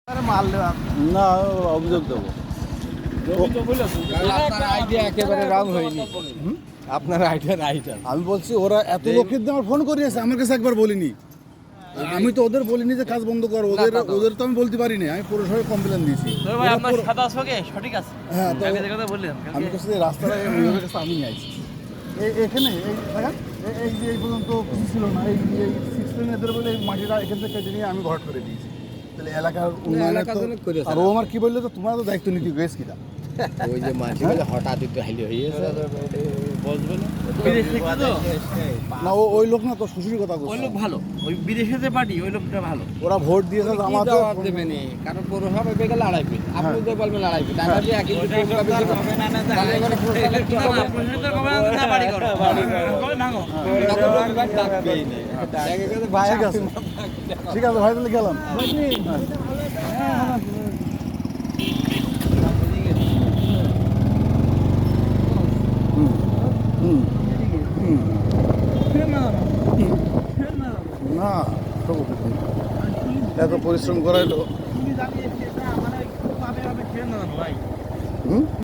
না অভিযোগ দেবো। একেবারে রং হয়নি, আপনার আইডিয়া রাইট। আমি বলছি ওরা এত লোকের দিয়ে আমার ফোন করিয়েছে, আমার কাছে একবার বলিনি। আমি তো ওদের বলিনি যে কাজ বন্ধ কর, ওদের তো আমি বলতে পারিনি। আমি পুরসভায় কমপ্লেন দিয়েছি। হ্যাঁ, তো আমি কাছে রাস্তাটা কাছে আমি আইছি এখানে এই যে এই পর্যন্ত কিছু ছিল না, এই 6 লেন এদের বলে এই মাটিটা এখান থেকে কেটে নিয়ে আমি ভরাট করে দিয়েছি। তাহলে এলাকার উন্নয়নের তো আর ও আমার কি বললো, তো তোমার তো দায়িত্ব নিতে গেছ কিনা ওই যে মাঝে মাঝে হঠাৎ একটু হাইলি হয়ে গেছে, বসবে না। না ওই লোক না, তো শ্বশুরের কথা বলছে। ওই লোক ভালো, ওই বিদেশে যে পার্টি ওই লোকটা ভালো। ওরা ভোট দিয়েছে আমার জবাব দেবে নি, কারণ পৌরসভা পেয়ে লড়াইবে, আপনি তো বলবেন লড়াইবে, তাহলে যে একই হবে না না ঠিক আছে ভাই, তাহলে গেলাম। না এত পরিশ্রম করাইলো।